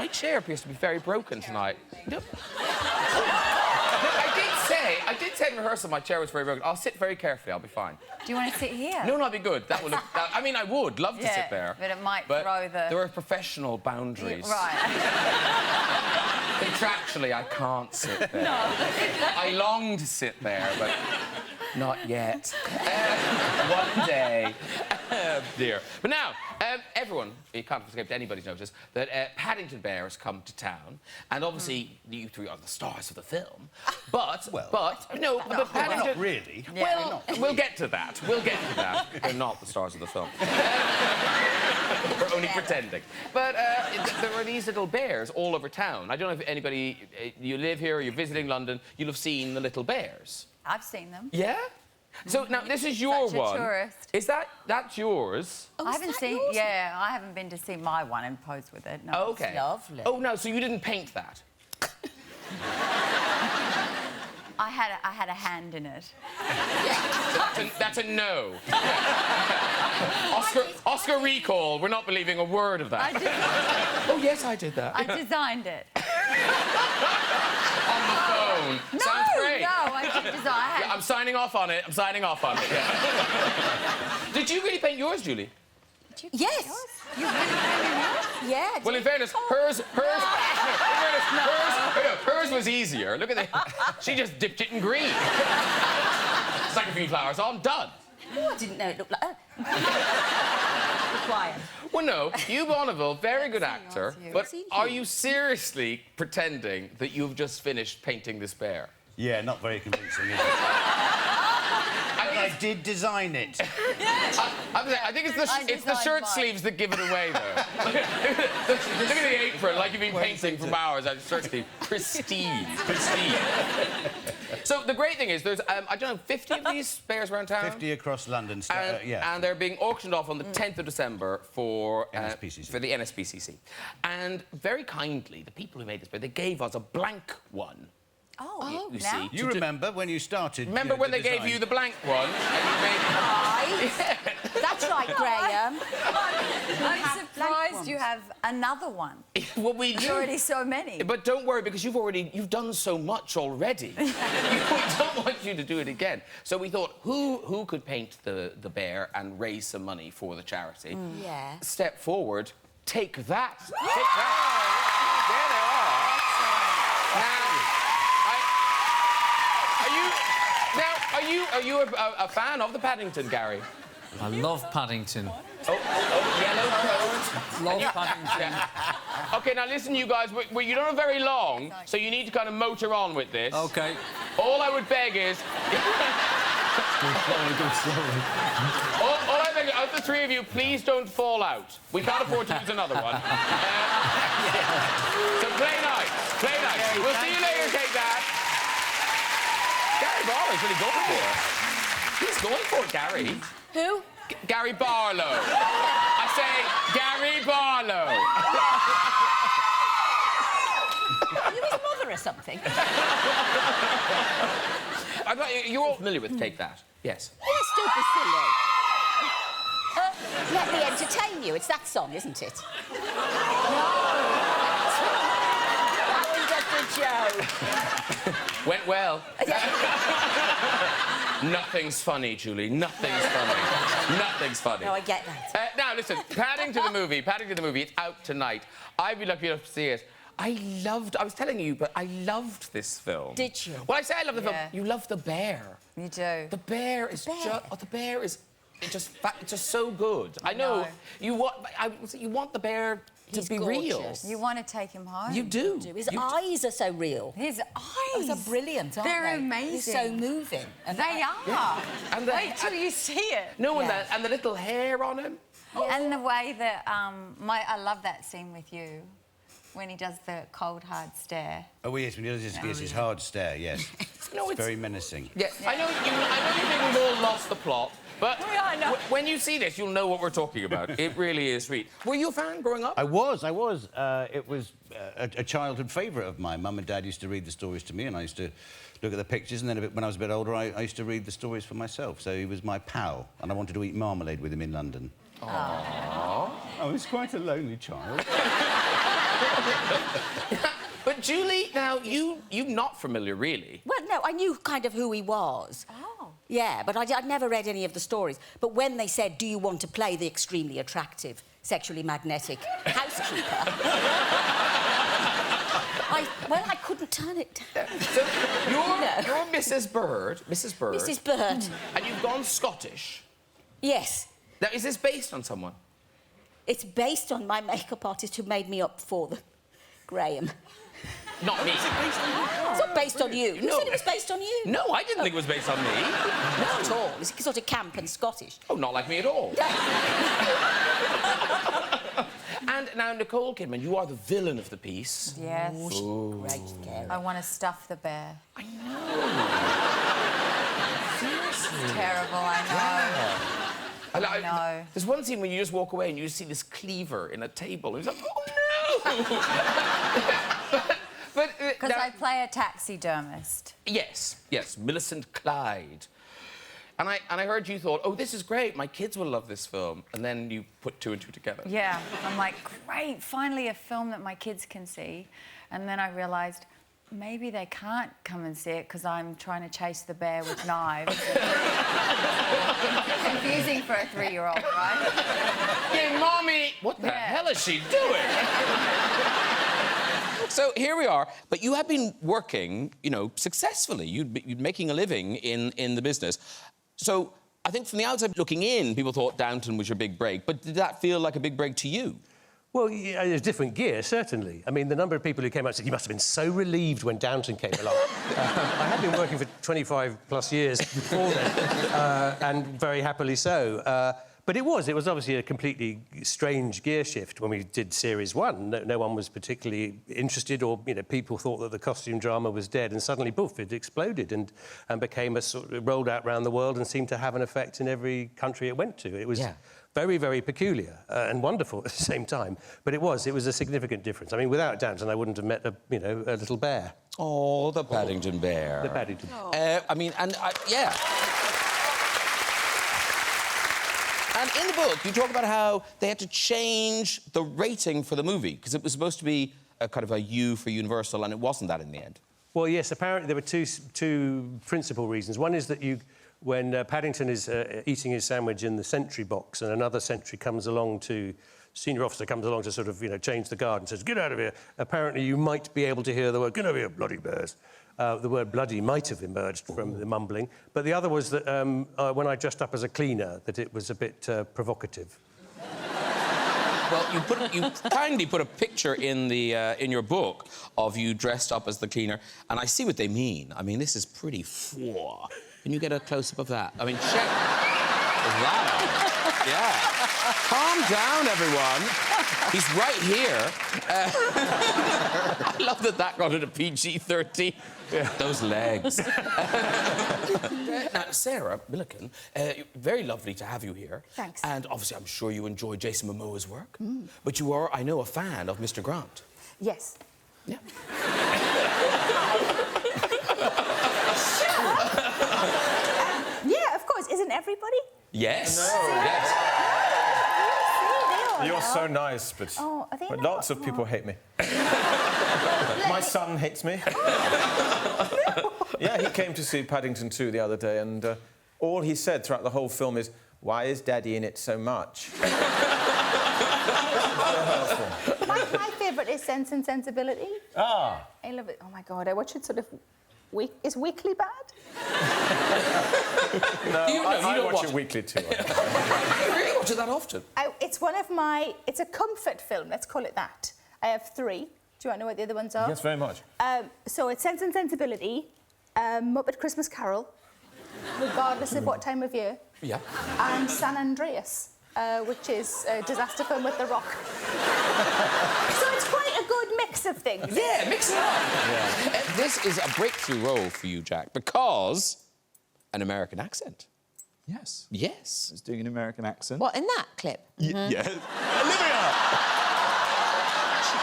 My chair appears to be very broken tonight. No. I did say in rehearsal my chair was very broken. I'll sit very carefully, I'll be fine. Do you want to sit here? No, that'd be good. That would look... I mean, I would love to sit there. But it might throw the... There are professional boundaries. Right. Contractually, I can't sit there. No. I long to sit there, but not yet. One day. Dear. But now, everyone, you can't escape anybody's notice, that Paddington Bear has come to town, and obviously you three are the stars of the film, but Paddington... Not really. Well, we'll get to that. We'll get to that. They're not the stars of the film. We're only pretending. But there are these little bears all over town. I don't know if anybody... you live here or you're visiting London, you'll have seen the little bears. I've seen them. Yeah? So now this is your Such a one. tourist. Is that's yours? Oh, I haven't seen. Yours? Yeah, I haven't been to see my one and pose with it. No, okay. It's lovely. Oh no, so you didn't paint that? I had a hand in it. That's a no. Oscar recall. We're not believing a word of that. Oh yes, I did that. I designed it. On the phone. No, Sounds great. No, I did design. Yeah, I'm signing off on it. I'm signing off on it. Yeah. Did you really paint yours, Julie? Yes. You really painted yours? Yeah. Well, in fairness, hers was easier. Look at that. She just dipped it in green. Stuck a few flowers on, done. Oh, I didn't know it looked like... Quiet. Well, no, Hugh Bonneville, very good actor, but are you seriously pretending that you've just finished painting this bear? Yeah, not very convincing, is it? I did design it. Yes. I think it's the shirt sleeves that give it away, though. Look at the apron, like you've been painting for hours. That shirt sleeve, pristine, pristine. So the great thing is, there's I don't know, 50 of these bears around town. 50 across London. Yeah. And they're being auctioned off on the 10th of December for NSPCC. For the NSPCC. And very kindly, the people who made this bear, they gave us a blank one. Oh, you now? see. You remember when you started? Remember when they gave you the blank one? And you made... Right. Yeah. That's right, Graham. I'm surprised you have another one. Well, we do. There's already so many. But don't worry, because you've done so much already. We don't want you to do it again. So we thought, who could paint the bear and raise some money for the charity? Yeah. Step forward, take that. Take that. There they are. Are you a fan of the Paddington, Gary? I love Paddington. Yellow coat. Love Paddington. Yeah. OK, now listen, you guys, you don't have very long, so you need to kind of motor on with this. OK. All I would beg is... all I beg, of the three of you, please don't fall out. We can't afford to lose another one. So play nice. Play nice. We'll see you later, take that. Gary Barlow's really going for it. He's going for it, Gary. Who? Gary Barlow. I say Gary Barlow. Are you his mother or something? You're all familiar with Take That? Yes. Yes, don't be silly. Let me entertain you. It's that song, isn't it? Went well. Nothing's funny, Julie. Nothing's funny. Nothing's funny. No, I get that. Now, listen, Paddington the movie, it's out tonight. I'd be lucky enough to see it. I was telling you, but I loved this film. Did you? Well, I say I love the film. You love the bear. You do. The bear is just so good. I know. You want the bear to be real. You want to take him home. You do. His eyes are so real. His eyes are brilliant, aren't they? They're amazing. They're so moving. And they are. Yeah. And wait till you see it. No, and the little hair on him. And the way that I love that scene with you. When he does the cold, hard stare. Oh, yes, when he does his hard stare, yes. No, it's very menacing. Yeah, I know you think we've all lost the plot, but when you see this, you'll know what we're talking about. It really is sweet. Were you a fan growing up? I was. It was a childhood favourite of mine. Mum and Dad used to read the stories to me, and I used to look at the pictures, and then when I was a bit older, I used to read the stories for myself. So he was my pal, and I wanted to eat marmalade with him in London. Aww. I was quite a lonely child. But Julie, now, you're not familiar, really. Well, no, I knew kind of who he was. Oh. Yeah, but I'd never read any of the stories. But when they said, do you want to play the extremely attractive, sexually magnetic housekeeper? I couldn't turn it down. So you're Mrs. Bird. Mrs. Bird. Mrs. Bird. And you've gone Scottish. Yes. Now, is this based on someone? It's based on my makeup artist who made me up for them, Graham. Not me. It's not based on you. You said it was based on you. No, I didn't think it was based on me. Not at all. It's sort of camp and Scottish. Oh, not like me at all. And now, Nicole Kidman, you are the villain of the piece. Yes. Great scary. I want to stuff the bear. I know. Seriously. It's terrible, I know. I know. There's one scene when you just walk away and you just see this cleaver in a table. And it's like, oh, no! Because I play a taxidermist. Yes, Millicent Clyde. And I heard you thought, oh, this is great, my kids will love this film. And then you put two and two together. Yeah, I'm like, great, finally a film that my kids can see. And then I realised maybe they can't come and see it because I'm trying to chase the bear with knives. Confusing for a 3-year-old, right? Hey, Mommy! What the hell is she doing? So here we are, but you have been working, you know, successfully. You're making a living in the business. So I think from the outside looking in, people thought Downton was your big break, but did that feel like a big break to you? Well, yeah, it was different gear, certainly. I mean, the number of people who came out and said, you must have been so relieved when Downton came along. I had been working for 25+ years before then, and very happily so. But it was obviously a completely strange gear shift when we did Series 1. No one was particularly interested, or, you know, people thought that the costume drama was dead, and suddenly, poof, it exploded and became a sort of rolled out around the world and seemed to have an effect in every country it went to. It was very, very peculiar and wonderful at the same time. But it was a significant difference. I mean, without Downton, I wouldn't have met a little bear. Oh, the Paddington bear. The Paddington. I mean, yeah. And in the book, you talk about how they had to change the rating for the movie because it was supposed to be a kind of a U for Universal, and it wasn't that in the end. Well, yes, apparently there were two principal reasons. One is that when Paddington is eating his sandwich in the sentry box and another sentry senior officer comes along to sort of, you know, change the guard and says, get out of here, apparently you might be able to hear the word, get over here, bloody bears. The word bloody might have emerged from the mumbling. But the other was that when I dressed up as a cleaner, that it was a bit provocative. Well, you kindly put a picture in your book of you dressed up as the cleaner, and I see what they mean. I mean, this is pretty four. Can you get a close-up of that? I mean, check that out. Yeah. Calm down, everyone. He's right here. I love that got into PG-13. Yeah. Those legs. Now, Sarah Millican, very lovely to have you here. Thanks. And obviously, I'm sure you enjoy Jason Momoa's work. But you are, I know, a fan of Mr. Grant. Yes. Yeah. Yeah, of course. Isn't everybody? Yes. Yes. You're so nice, but lots of people hate me. My son hates me. Yeah, he came to see Paddington 2 the other day, and all he said throughout the whole film is, why is Daddy in it so much? My favourite is Sense and Sensibility. Ah. I love it. Oh, my God, I watch it sort of... Is weekly bad? No, you I don't watch it weekly too. You really watch it that often? It's one of my... It's a comfort film, let's call it that. I have 3. Do you want to know what the other ones are? Yes, very much. So it's Sense and Sensibility, Muppet Christmas Carol, regardless of what time of year. Yeah. And San Andreas, which is a disaster film with The Rock. So it's quite a good mix of things. Yeah, mix it up. Yeah. This is a breakthrough role for you, Jack, because an American accent. Yes. Yes. He's doing an American accent. What, in that clip? Yeah. Olivia!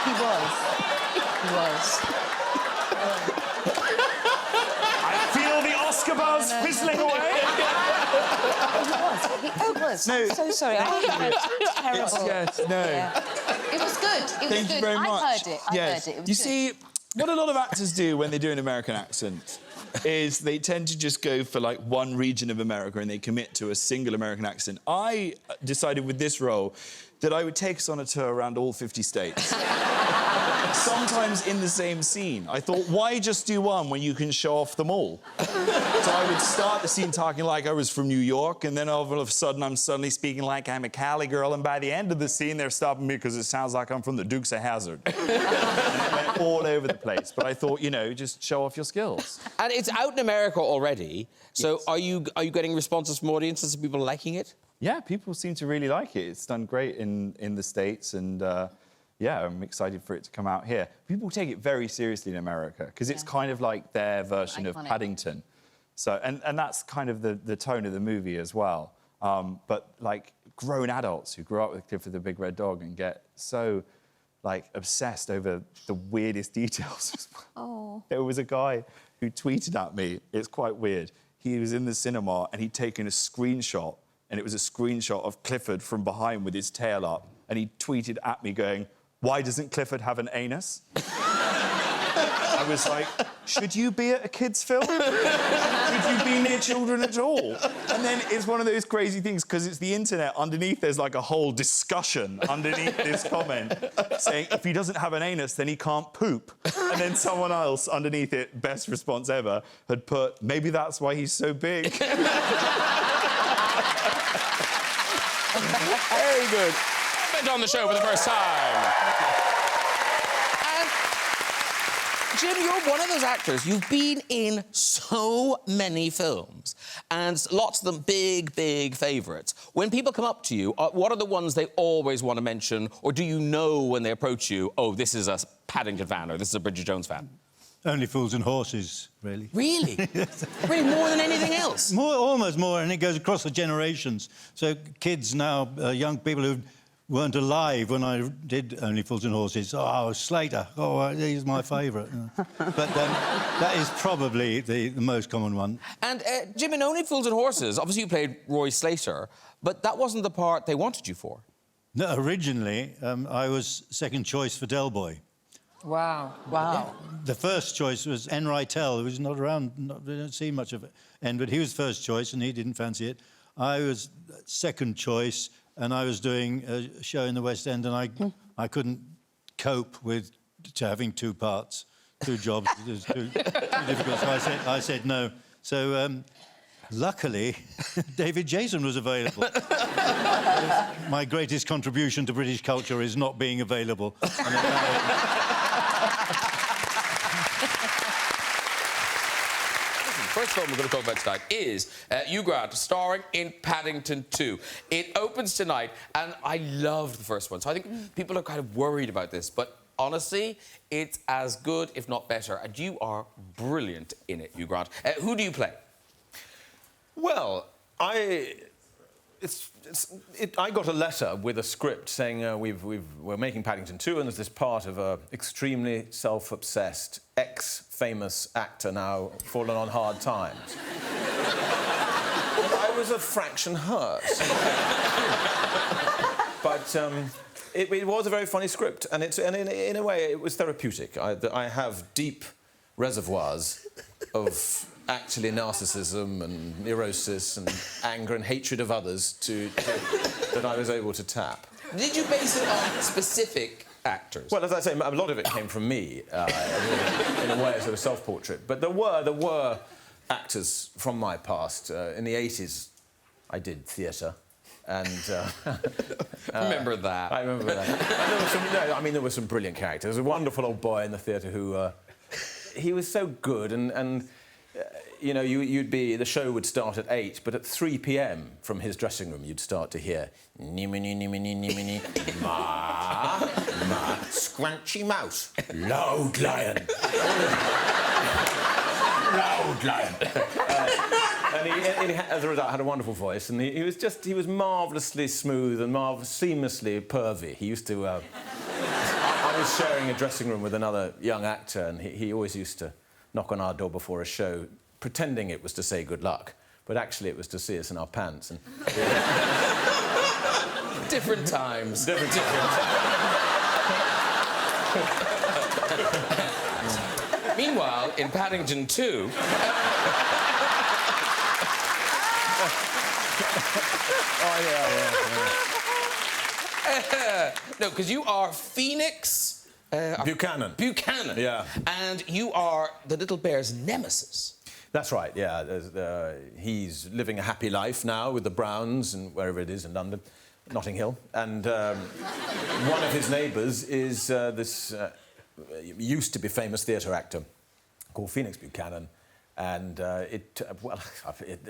He was. I feel the Oscar buzz whistling away. He was. It was. No. I'm so sorry. Terrible. Yes, no. Yeah. It was good. It was Thank good. you very much. I heard it. I Yes. heard it. It was You good. see, what a lot of actors do when they do an American accent is they tend to just go for, like, one region of America and they commit to a single American accent. I decided with this role that I would take us on a tour around all 50 states. Sometimes in the same scene. I thought, why just do one when you can show off them all? So I would start the scene talking like I was from New York, and then all of a sudden I'm suddenly speaking like I'm a Cali girl, and by the end of the scene they're stopping me because it sounds like I'm from the Dukes of Hazzard. And it went all over the place. But I thought, you know, just show off your skills. And it's out in America already, so Yes. are you getting responses from audiences? Are people liking it? Yeah, people seem to really like it. It's done great in the States, and yeah, I'm excited for it to come out here. People take it very seriously in America because it's kind of like their version of Paddington. So, and that's kind of the tone of the movie as well. But like grown adults who grew up with Clifford the Big Red Dog and get so like obsessed over the weirdest details as well. Oh. There was a guy who tweeted at me. It's quite weird. He was in the cinema and he'd taken a screenshot, and it was a screenshot of Clifford from behind with his tail up, and he tweeted at me going, "Why doesn't Clifford have an anus?" I was like, should you be at a kids' film? Should you be near children at all? And then it's one of those crazy things, because it's the internet. Underneath, there's like a whole discussion underneath this comment saying, if he doesn't have an anus, then he can't poop. And then someone else underneath it, best response ever, had put, maybe that's why he's so big. Very good. Broadbent on the show for the first time. And Jim, you're one of those actors. You've been in so many films, and lots of them big, big favourites. When people come up to you, what are the ones they always want to mention, or do you know when they approach you, oh, this is a Paddington fan, or this is a Bridget Jones fan? Only Fools and Horses, really. Really? Really, more than anything else? Almost more, and it goes across the generations. So kids now, young people who weren't alive when I did Only Fools and Horses, oh, Slater, oh, he's my favourite. But that is probably the most common one. And, Jim, in Only Fools and Horses, obviously you played Roy Slater, but that wasn't the part they wanted you for. No, originally, I was second choice for Del Boy. Wow. Wow. The first choice was N. Rytel, who was not around, we don't see much of N, but he was first choice and he didn't fancy it. I was second choice, and I was doing a show in the West End, and I couldn't cope with having two parts, two jobs. It was too difficult, so I said no. So, luckily, David Jason was available. My greatest contribution to British culture is not being available. First film we're going to talk about tonight is Hugh Grant, starring in Paddington 2. It opens tonight, and I loved the first one, so I think people are kind of worried about this, but honestly, it's as good, if not better, and you are brilliant in it, Hugh Grant. Who do you play? Well, I got a letter with a script saying we're making Paddington 2, and there's this part of an extremely self-obsessed, ex-famous actor now fallen on hard times. I was a fraction hurt. But it was a very funny script, and in a way it was therapeutic. I have deep reservoirs of actually narcissism and neurosis and anger and hatred of others that I was able to tap. Did you base it on specific actors? Well, as I say, a lot of it came from me, in a way, a sort of self-portrait. But there were actors from my past. In the 80s, I did theatre, and... remember that. I remember that. And there were some brilliant characters. There was a wonderful old boy in the theatre who... he was so good, and you know, the show would start at 8, but at 3 p.m. from his dressing room, you'd start to hear nimini, nimini, nimini, ma, ma, scrunchy mouse, loud lion, loud lion. And he, as a result, had a wonderful voice, and he was marvellously smooth and seamlessly pervy. He used to... I was sharing a dressing room with another young actor, and he always used to knock on our door before a show, pretending it was to say good luck, but actually it was to see us in our pants. And Different times. different times. Meanwhile, in Paddington 2... No, because you are Phoenix... Buchanan. Buchanan. Yeah. And you are the little bear's nemesis. That's right, yeah. He's living a happy life now with the Browns and wherever it is in London, Notting Hill. And one of his neighbours is this used to be famous theatre actor called Phoenix Buchanan. And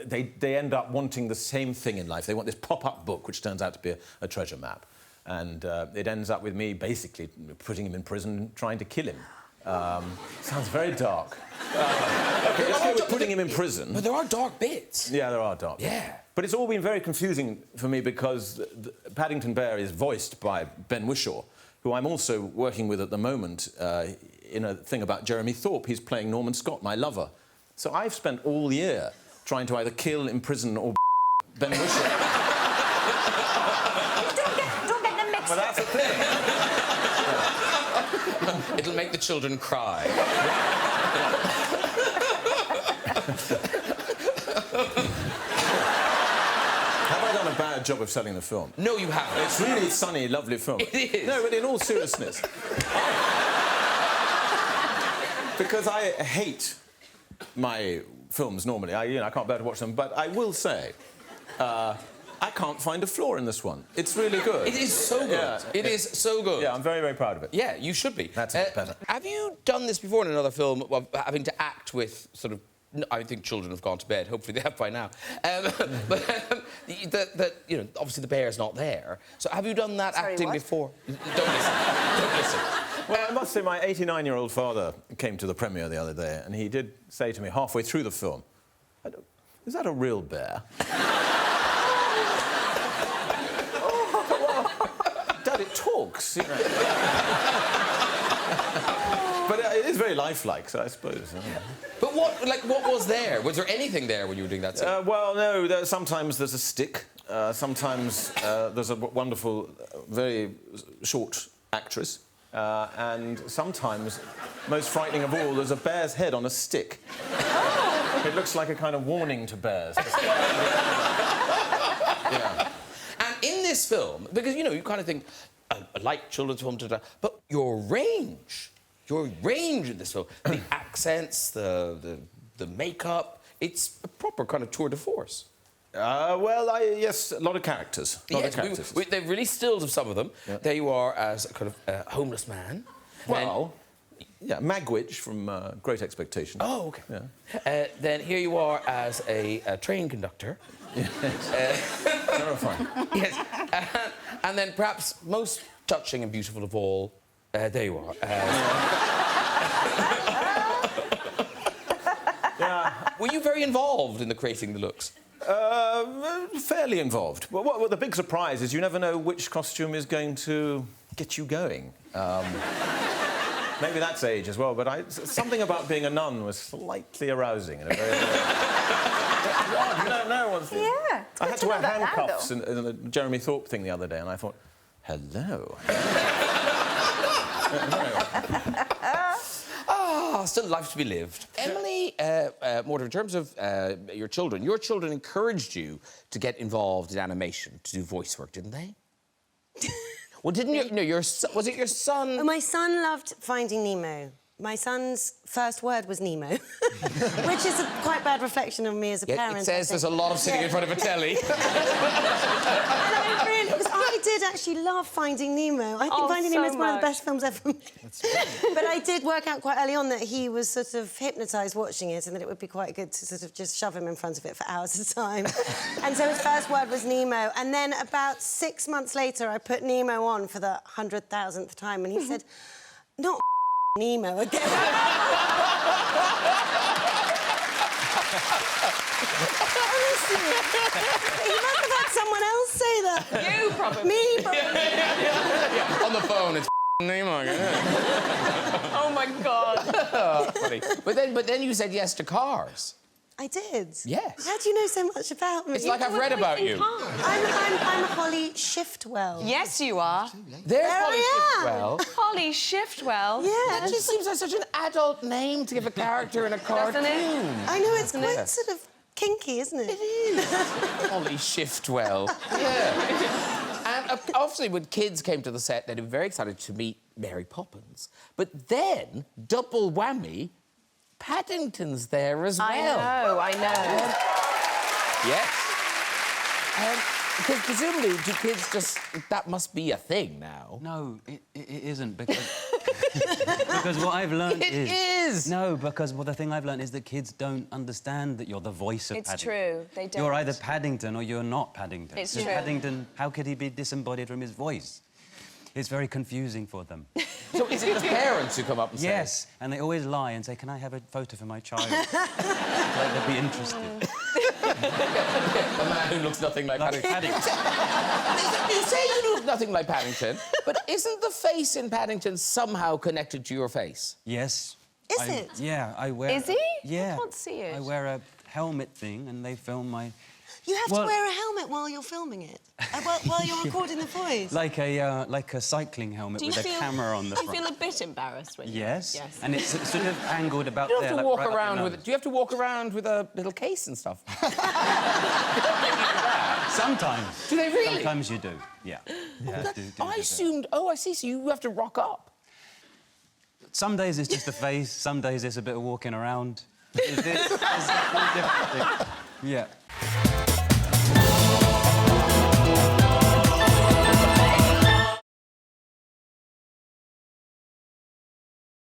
they end up wanting the same thing in life. They want this pop-up book, which turns out to be a treasure map. And it ends up with me basically putting him in prison, trying to kill him. Sounds very dark. Okay, let's go with putting him in prison. But there are dark bits. Yeah, there are dark bits. Yeah. But it's all been very confusing for me because the Paddington Bear is voiced by Ben Whishaw, who I'm also working with at the moment in a thing about Jeremy Thorpe. He's playing Norman Scott, my lover. So I've spent all year trying to either kill, imprison or Ben Whishaw. Don't get them mixed Well, that's the thing. It'll make the children cry. Have I done a bad job of selling the film? No, you haven't. It's really a sunny, lovely film. It is. No, but in all seriousness. Because I hate my films normally. I can't bear to watch them, but I will say, I can't find a flaw in this one. It's really good. It is so good. Yeah. It is so good. Yeah, I'm very, very proud of it. Yeah, you should be. That's a bit better. Have you done this before in another film, of having to act with sort of... I think children have gone to bed. Hopefully they have by now. But obviously the bear's not there. So have you done that acting before? Don't listen. Don't listen. Well, I must say my 89-year-old father came to the premiere the other day and he did say to me halfway through the film, is that a real bear? Dad, it talks, you know. But it is very lifelike, so I suppose. But what was there? Was there anything there when you were doing that scene? Well, no. Sometimes there's a stick. Sometimes there's a wonderful, very short actress. And sometimes, most frightening of all, there's a bear's head on a stick. Oh. It looks like a kind of warning to bears. Yeah. And in this film, because, you kind of think, I like children's films, but your range in this film, the accents, the makeup, it's a proper kind of tour de force. Yes, a lot of characters. They've released stills of some of them. Yeah. There you are as a kind of homeless man. Well, yeah, Magwitch from Great Expectations. Oh, OK. Yeah. Then here you are as a train conductor. Yes. Terrifying. Yes. And then perhaps most touching and beautiful of all, there you are. Yeah. Were you very involved in the creating the looks? Fairly involved. Well, what the big surprise is you never know which costume is going to get you going. Maybe that's age as well, but something about being a nun was slightly arousing in a very... You don't know what's... Yeah. I had to wear handcuffs in the Jeremy Thorpe thing the other day, and I thought, hello. Still life to be lived. Emily, Mortimer, in terms of your children encouraged you to get involved in animation, to do voice work, didn't they? Well, didn't you? No, was it your son? Oh, my son loved Finding Nemo. My son's first word was Nemo, which is a quite bad reflection of me as a parent. It says there's a lot of sitting in front of a telly. I did actually love Finding Nemo. I think Finding Nemo is one of the best films ever made. But I did work out quite early on that he was sort of hypnotised watching it and that it would be quite good to sort of just shove him in front of it for hours at a time. And so his first word was Nemo. And then about 6 months later, I put Nemo on for the 100,000th time and he said, not Nemo again. Honestly, you must have had someone else say that. You probably. Me, probably. Yeah. On the phone, it's Nemo again. Oh my God. Funny. But then you said yes to Cars. I did? Yes. How do you know so much about me? It's like I've read about you. I'm Holly Shiftwell. Yes, you are. There's Holly I am. Shiftwell. Holly Shiftwell. Yeah. That just seems like such an adult name to give a character in a cartoon. Doesn't it? I know, it's quite sort of kinky, isn't it? It is. Holly Shiftwell. Yeah. And obviously, when kids came to the set, they were very excited to meet Mary Poppins. But then, double whammy, Paddington's there as well. I know. Yes. Because presumably, do kids just... That must be a thing now. No, it isn't, because... because what I've learned It is! No, because the thing I've learned is that kids don't understand that you're the voice of It's Paddington. true, they don't. You're either Paddington or you're not Paddington. It's Because true. Paddington, how could he be disembodied from his voice? It's very confusing for them. So is it the parents who come up and say... Yes, and they always lie and say, can I have a photo for my child? Like they'd be interested. A man who looks nothing like Paddington. You say you look nothing like Paddington, but isn't the face in Paddington somehow connected to your face? Yes. Is it? Yeah, I wear... Is he? Yeah. I can't see it. I wear a helmet thing and they film my... You have to wear a helmet while you're filming it? While you're recording the voice? Like a cycling helmet with a camera on the front. Do you feel a bit embarrassed when you... Yes. Yes. And it's sort of angled about You there. have to like, walk right up around your with nose. it. Do you have to walk around with a little case and stuff? Sometimes. Do they really? Sometimes you do, yeah. I assumed... Oh, I see. So you have to rock up. Some days it's just a face, some days it's a bit of walking around. It's different things. Yeah.